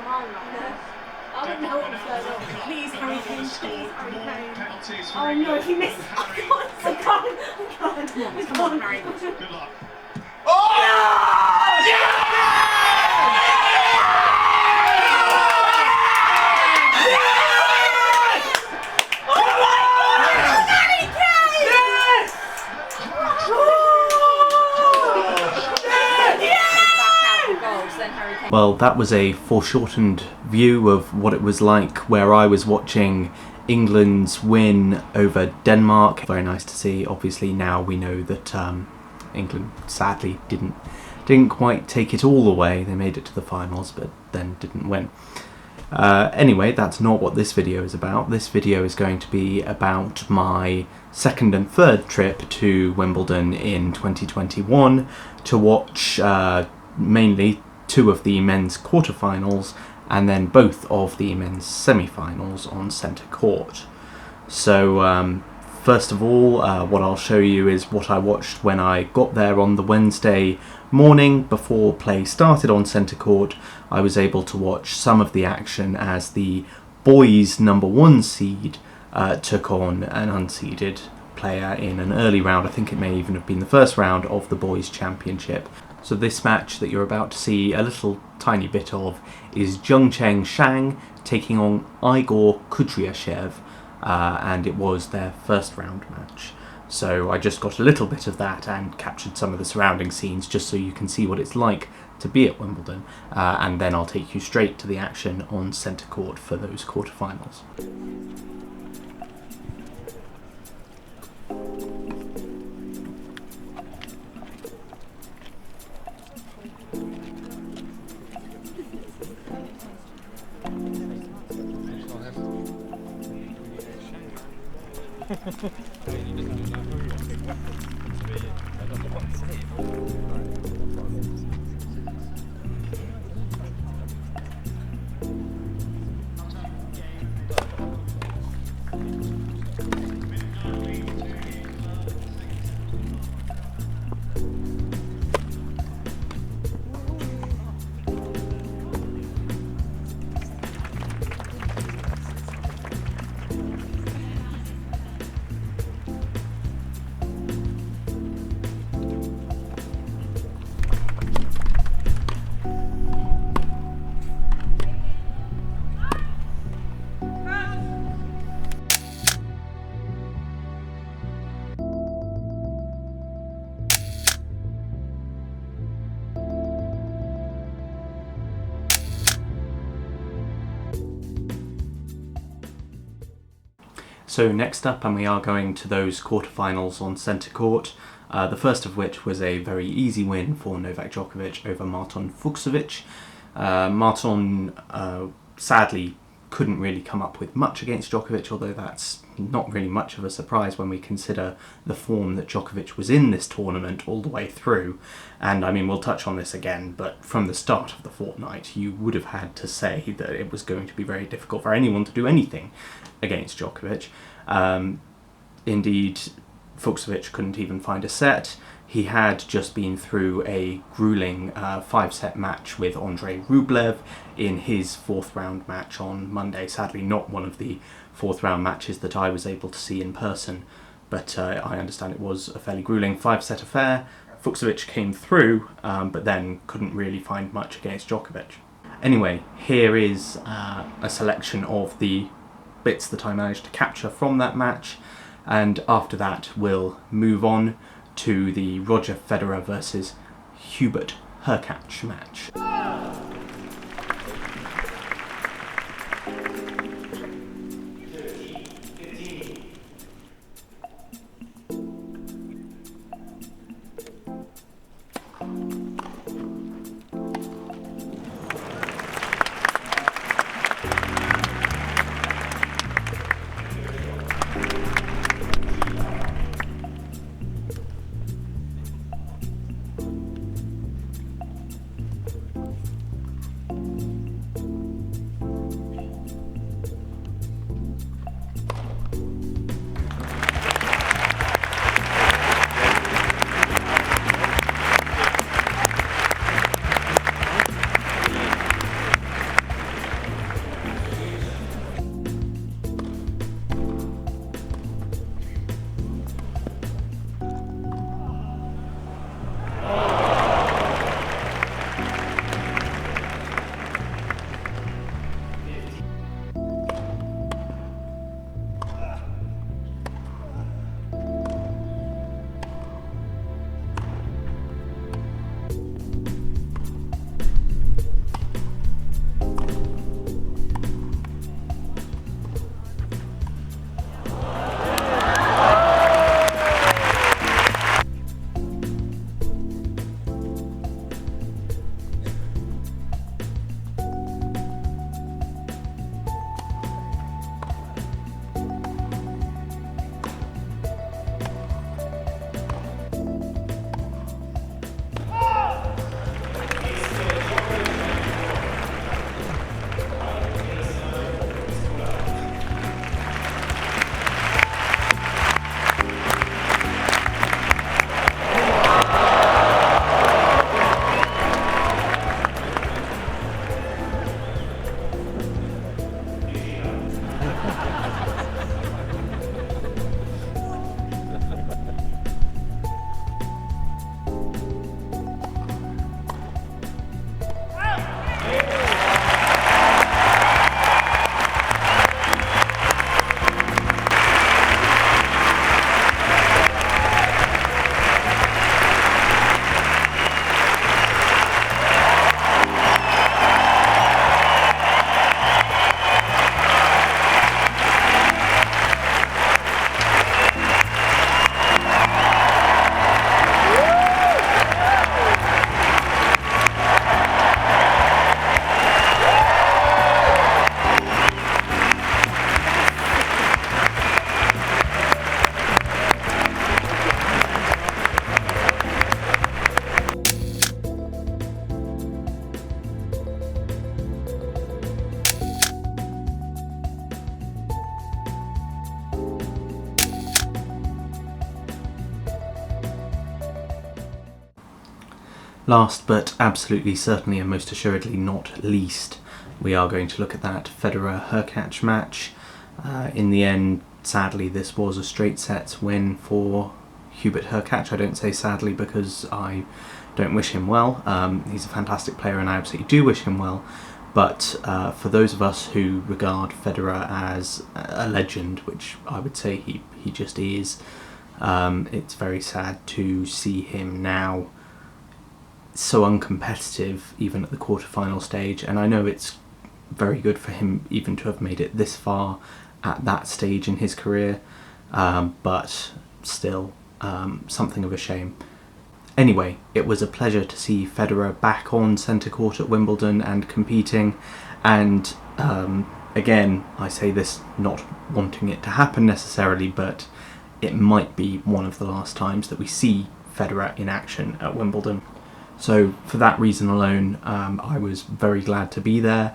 my mind like this. I don't know what was going on. Please, Harry Kane. Please, Harry Kane. Oh no, he missed. I can't. Come on, Harry. Good luck. Oh! Yeah! Well, that was a foreshortened view of what it was like where I was watching England's win over Denmark. Very nice to see. Obviously now we know that England sadly didn't quite take it all the way. They made it to the finals but then didn't win. Anyway, that's not what this video is about. This video is going to be about my second and third trip to Wimbledon in 2021 to watch mainly two of the men's quarterfinals and then both of the men's semi-finals on centre court. So first of all, what I'll show you is what I watched when I got there on the Wednesday morning before play started on centre court. I was able to watch some of the action as the boys' #1 seed took on an unseeded player in an early round. I think it may even have been the first round of the boys' championship. So this match that you're about to see a little tiny bit of is Zhengcheng Shang taking on Igor Kudryashev, and it was their first round match. So I just got a little bit of that and captured some of the surrounding scenes just so you can see what it's like to be at Wimbledon, and then I'll take you straight to the action on centre court for those quarterfinals. So next up, and we are going to those quarterfinals on centre court, the first of which was a very easy win for Novak Djokovic over Marton Fucsovics. Marton sadly couldn't really come up with much against Djokovic, although that's not really much of a surprise when we consider the form that Djokovic was in this tournament all the way through. And I mean, we'll touch on this again, but from the start of the fortnight you would have had to say that it was going to be very difficult for anyone to do anything against Djokovic. Indeed, Fucsovics couldn't even find a set. He had just been through a grueling 5-set match with Andrei Rublev in his 4th round match on Monday. Sadly not one of the 4th round matches that I was able to see in person, but I understand it was a fairly grueling 5-set affair. Fucsovics came through, but then couldn't really find much against Djokovic. Anyway, here is a selection of the bits that I managed to capture from that match, and after that we'll move on to the Roger Federer versus Hubert Hurkacz match. Last but absolutely certainly and most assuredly not least, we are going to look at that Federer-Hurkacz match. In the end, sadly, this was a straight sets win for Hubert Hurkacz. I don't say sadly because I don't wish him well. He's a fantastic player and I absolutely do wish him well. But for those of us who regard Federer as a legend, which I would say he just is, it's very sad to see him now so uncompetitive even at the quarterfinal stage. And I know it's very good for him even to have made it this far at that stage in his career, but still something of a shame. Anyway, it was a pleasure to see Federer back on centre court at Wimbledon and competing, and again, I say this not wanting it to happen necessarily, but it might be one of the last times that we see Federer in action at Wimbledon. So for that reason alone, I was very glad to be there.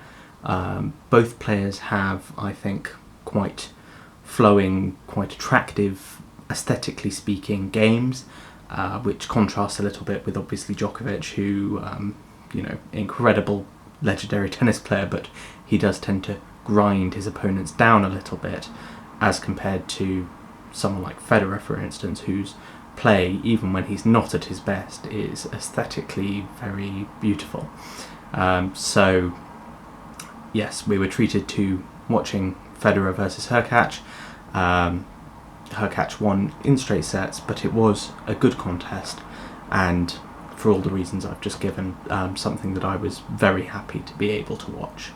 Both players have, I think, quite flowing, quite attractive, aesthetically speaking, games, which contrasts a little bit with obviously Djokovic, who, incredible, legendary tennis player, but he does tend to grind his opponents down a little bit, as compared to someone like Federer, for instance, whose play, even when he's not at his best, is aesthetically very beautiful. So, yes, we were treated to watching Federer versus Hurkacz. Hurkacz won in straight sets, but it was a good contest, and for all the reasons I've just given, something that I was very happy to be able to watch.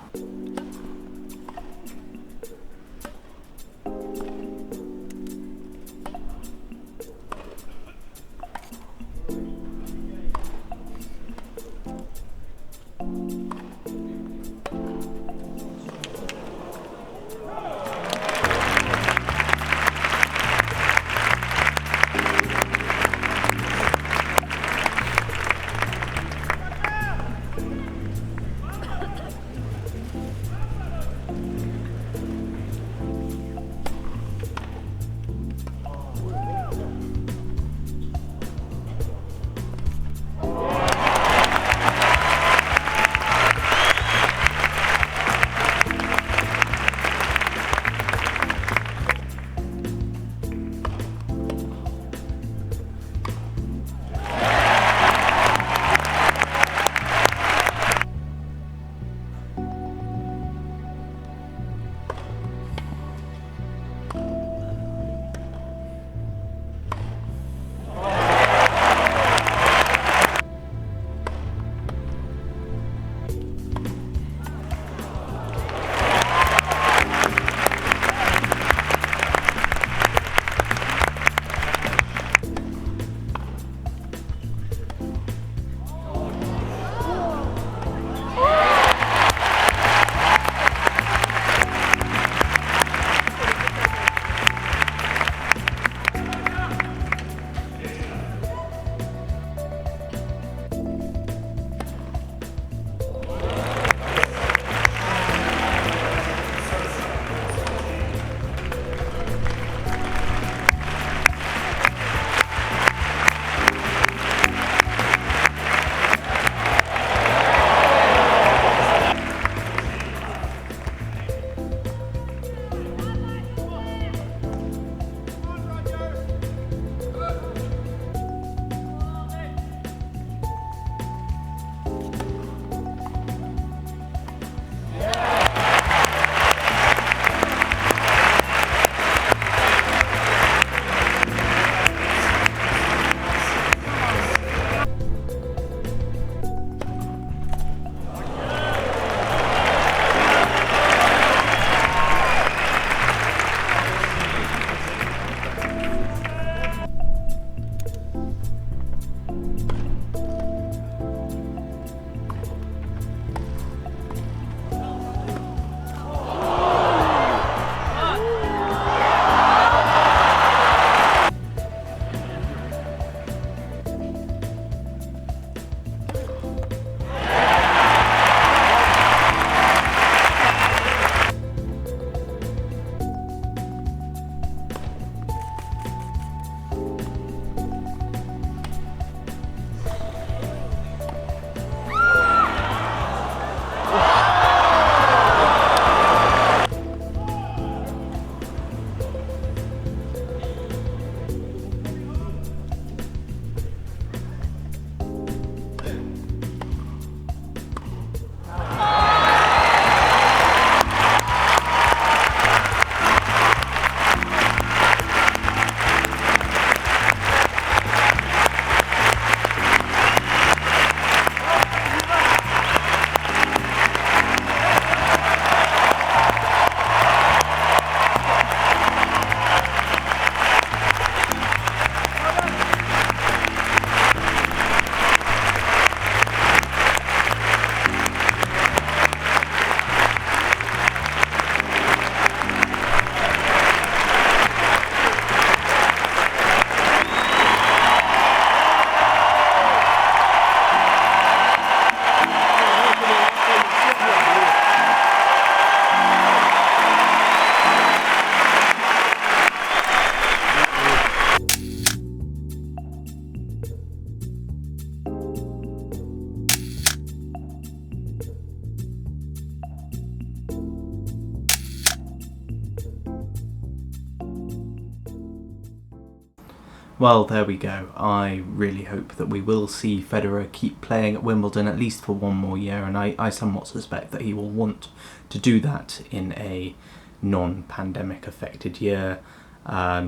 Well, there we go. I really hope that we will see Federer keep playing at Wimbledon at least for one more year, and I somewhat suspect that he will want to do that in a non-pandemic affected year,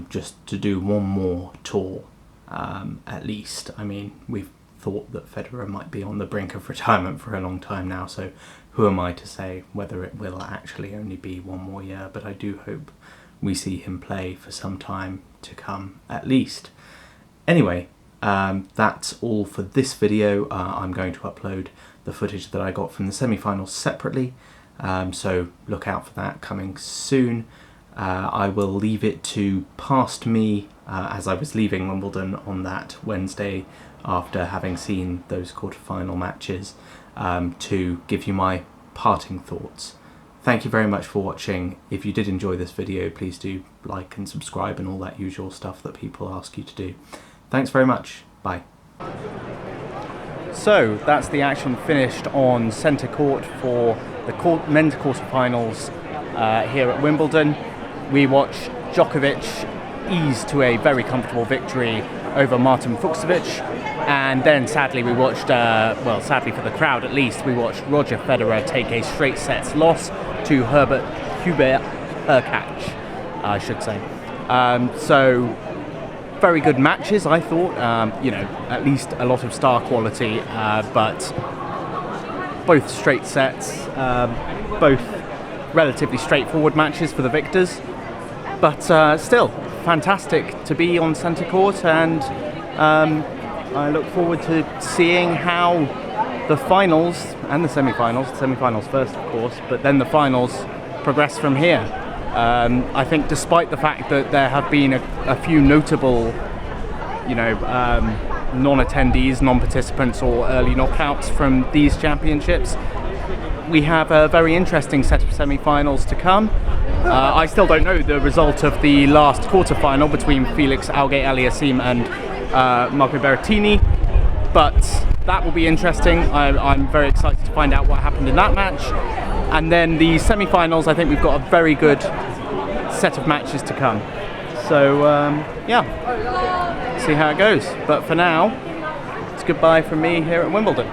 just to do one more tour at least. I mean, we've thought that Federer might be on the brink of retirement for a long time now, so who am I to say whether it will actually only be one more year, but I do hope we see him play for some time to come at least. Anyway, that's all for this video. I'm going to upload the footage that I got from the semi-finals separately, so look out for that coming soon. I will leave it to past me as I was leaving Wimbledon on that Wednesday after having seen those quarter-final matches to give you my parting thoughts. Thank you very much for watching. If you did enjoy this video, please do like and subscribe and all that usual stuff that people ask you to do. Thanks very much. Bye. So that's the action finished on centre court for the men's quarterfinals here at Wimbledon. We watched Djokovic ease to a very comfortable victory over Marton Fucsovics, and then sadly we watched, well, sadly for the crowd at least, we watched Roger Federer take a straight sets loss to Hubert Hurkacz, I should say. So very good matches, I thought. You know, at least a lot of star quality, but both straight sets, both relatively straightforward matches for the victors, but still fantastic to be on centre court, and I look forward to seeing how the finals and the semi-finals first of course, but then the finals progress from here. I think despite the fact that there have been a few notable, you know, non-attendees, non-participants or early knockouts from these championships, we have a very interesting set of semi-finals to come. I still don't know the result of the last quarter-final between Felix Auger-Aliassime and Marco Berrettini, but that will be interesting. I'm very excited to find out what happened in that match. And then the semi-finals, I think we've got a very good set of matches to come. So yeah, see how it goes. But for now, it's goodbye from me here at Wimbledon.